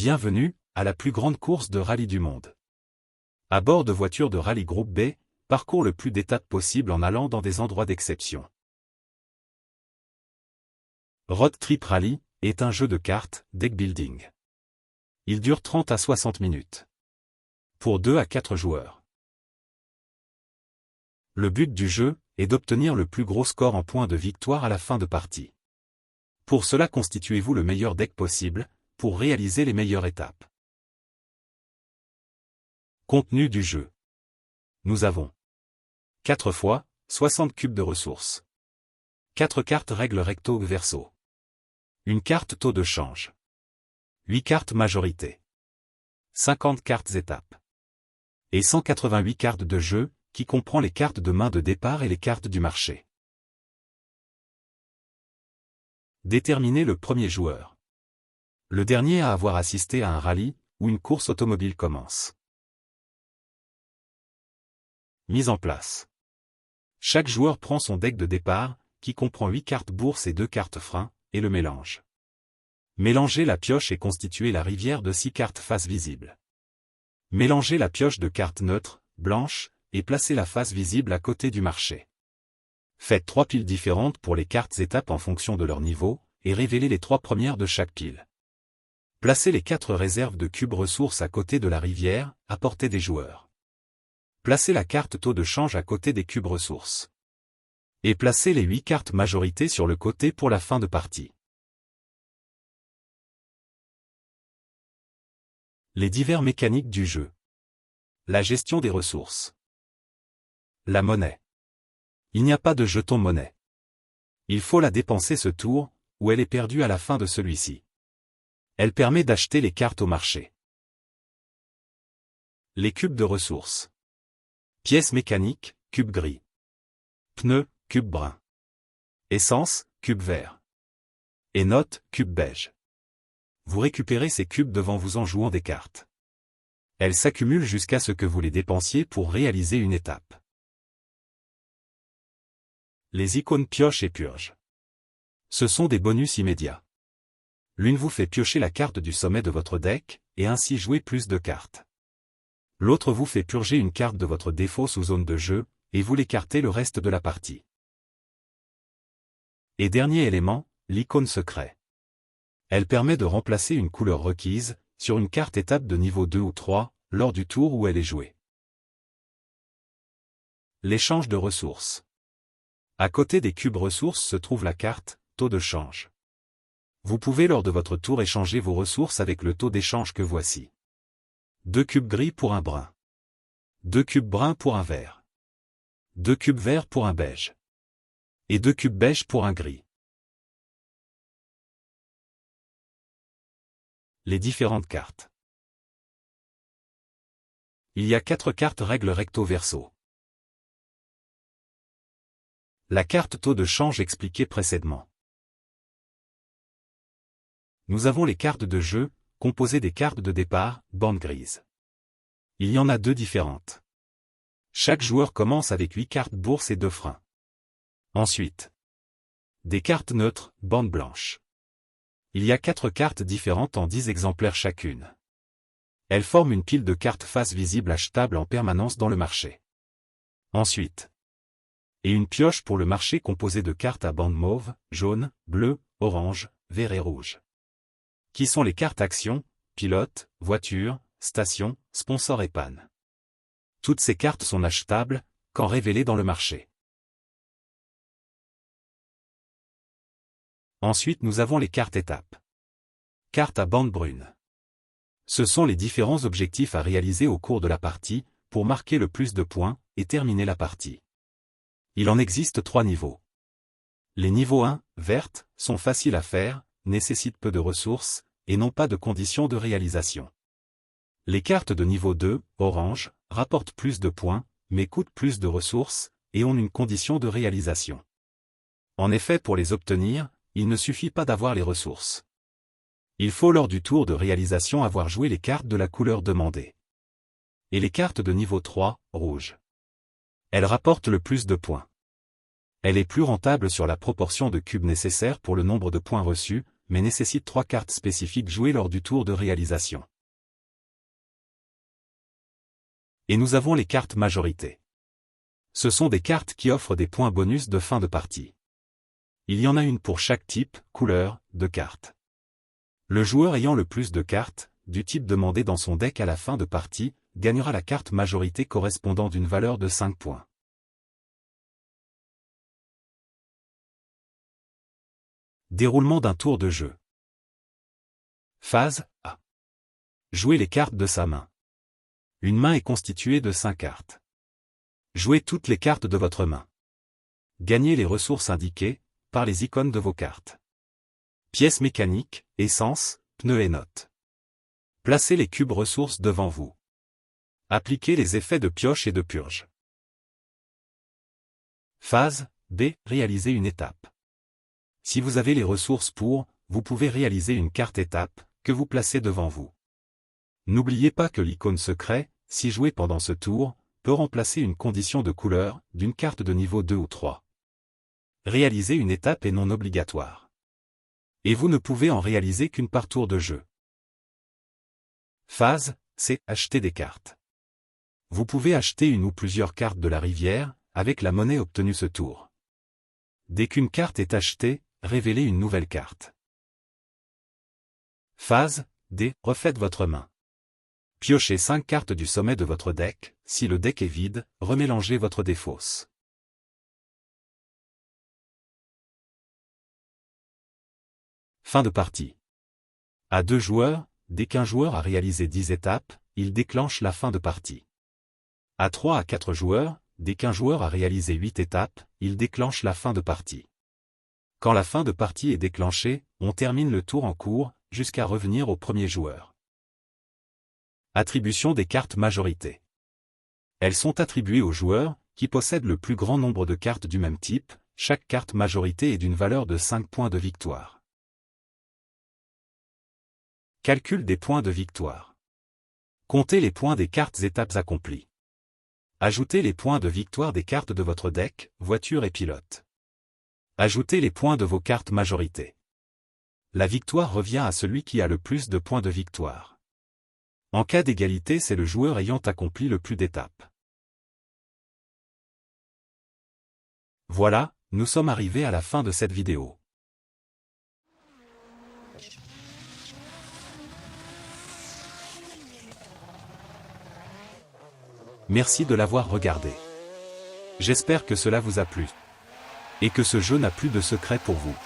Bienvenue à la plus grande course de rallye du monde. À bord de voitures de rallye groupe B, parcours le plus d'étapes possible en allant dans des endroits d'exception. Road Trip Rally est un jeu de cartes, deck building. Il dure 30 à 60 minutes. Pour 2 à 4 joueurs. Le but du jeu est d'obtenir le plus gros score en points de victoire à la fin de partie. Pour cela, constituez-vous le meilleur deck possible, pour réaliser les meilleures étapes. Contenu du jeu. Nous avons 4 fois 60 cubes de ressources. 4 cartes règles recto verso. Une carte taux de change. 8 cartes majorité. 50 cartes étapes. Et 188 cartes de jeu, qui comprend les cartes de main de départ et les cartes du marché. Déterminez le premier joueur. Le dernier à avoir assisté à un rallye, où une course automobile commence. Mise en place. Chaque joueur prend son deck de départ, qui comprend 8 cartes bourse et 2 cartes frein, et le mélange. Mélangez la pioche et constituez la rivière de 6 cartes face visible. Mélangez la pioche de cartes neutres, blanches, et placez la face visible à côté du marché. Faites 3 piles différentes pour les cartes étapes en fonction de leur niveau, et révélez les 3 premières de chaque pile. Placez les 4 réserves de cubes ressources à côté de la rivière, à portée des joueurs. Placez la carte taux de change à côté des cubes ressources. Et placez les 8 cartes majorité sur le côté pour la fin de partie. Les divers mécaniques du jeu. La gestion des ressources. La monnaie. Il n'y a pas de jeton monnaie. Il faut la dépenser ce tour, ou elle est perdue à la fin de celui-ci. Elle permet d'acheter les cartes au marché. Les cubes de ressources. Pièces mécaniques, cube gris. Pneus, cube brun. Essence, cube vert. Et notes, cube beige. Vous récupérez ces cubes devant vous en jouant des cartes. Elles s'accumulent jusqu'à ce que vous les dépensiez pour réaliser une étape. Les icônes pioche et purge. Ce sont des bonus immédiats. L'une vous fait piocher la carte du sommet de votre deck, et ainsi jouer plus de cartes. L'autre vous fait purger une carte de votre défaut sous zone de jeu, et vous l'écartez le reste de la partie. Et dernier élément, l'icône secret. Elle permet de remplacer une couleur requise, sur une carte étape de niveau 2 ou 3, lors du tour où elle est jouée. L'échange de ressources. À côté des cubes ressources se trouve la carte, taux de change. Vous pouvez lors de votre tour échanger vos ressources avec le taux d'échange que voici. 2 cubes gris pour un brun. 2 cubes bruns pour un vert. 2 cubes verts pour un beige. Et 2 cubes beige pour un gris. Les différentes cartes. Il y a 4 cartes règles recto verso. La carte taux de change expliquée précédemment. Nous avons les cartes de jeu, composées des cartes de départ, bande grise. Il y en a 2 différentes. Chaque joueur commence avec 8 cartes bourse et 2 freins. Ensuite, des cartes neutres, bande blanche. Il y a 4 cartes différentes en 10 exemplaires chacune. Elles forment une pile de cartes face visible achetable en permanence dans le marché. Ensuite, et une pioche pour le marché composée de cartes à bande mauve, jaune, bleu, orange, vert et rouge. Qui sont les cartes action, pilote, voiture, station, sponsor et panne. Toutes ces cartes sont achetables, quand révélées dans le marché. Ensuite nous avons les cartes étapes. Cartes à bande brune. Ce sont les différents objectifs à réaliser au cours de la partie, pour marquer le plus de points, et terminer la partie. Il en existe 3 niveaux. Les niveaux 1, vertes, sont faciles à faire, nécessitent peu de ressources, et n'ont pas de conditions de réalisation. Les cartes de niveau 2, orange, rapportent plus de points, mais coûtent plus de ressources, et ont une condition de réalisation. En effet, pour les obtenir, il ne suffit pas d'avoir les ressources. Il faut lors du tour de réalisation avoir joué les cartes de la couleur demandée. Et les cartes de niveau 3, rouge. Elles rapportent le plus de points. Elle est plus rentable sur la proportion de cubes nécessaires pour le nombre de points reçus, mais nécessite 3 cartes spécifiques jouées lors du tour de réalisation. Et nous avons les cartes majorité. Ce sont des cartes qui offrent des points bonus de fin de partie. Il y en a une pour chaque type, couleur, de carte. Le joueur ayant le plus de cartes, du type demandé dans son deck à la fin de partie, gagnera la carte majorité correspondant d'une valeur de 5 points. Déroulement d'un tour de jeu. Phase A. Jouez les cartes de sa main. Une main est constituée de 5 cartes. Jouez toutes les cartes de votre main. Gagnez les ressources indiquées par les icônes de vos cartes. Pièces mécaniques, essence, pneus et notes. Placez les cubes ressources devant vous. Appliquez les effets de pioche et de purge. Phase B. Réalisez une étape. Si vous avez les ressources pour, vous pouvez réaliser une carte étape, que vous placez devant vous. N'oubliez pas que l'icône secret, si joué pendant ce tour, peut remplacer une condition de couleur, d'une carte de niveau 2 ou 3. Réaliser une étape est non obligatoire. Et vous ne pouvez en réaliser qu'une par tour de jeu. Phase C. Acheter des cartes. Vous pouvez acheter une ou plusieurs cartes de la rivière, avec la monnaie obtenue ce tour. Dès qu'une carte est achetée, révélez une nouvelle carte. Phase D. Refaites votre main. Piochez 5 cartes du sommet de votre deck, si le deck est vide, remélangez votre défausse. Fin de partie. À 2 joueurs, dès qu'un joueur a réalisé 10 étapes, il déclenche la fin de partie. À 3 à 4 joueurs, dès qu'un joueur a réalisé 8 étapes, il déclenche la fin de partie. Quand la fin de partie est déclenchée, on termine le tour en cours, jusqu'à revenir au premier joueur. Attribution des cartes majorité. Elles sont attribuées aux joueurs, qui possèdent le plus grand nombre de cartes du même type, chaque carte majorité est d'une valeur de 5 points de victoire. Calcul des points de victoire. Comptez les points des cartes étapes accomplies. Ajoutez les points de victoire des cartes de votre deck, voiture et pilote. Ajoutez les points de vos cartes majorité. La victoire revient à celui qui a le plus de points de victoire. En cas d'égalité, c'est le joueur ayant accompli le plus d'étapes. Voilà, nous sommes arrivés à la fin de cette vidéo. Merci de l'avoir regardé. J'espère que cela vous a plu. Et que ce jeu n'a plus de secret pour vous.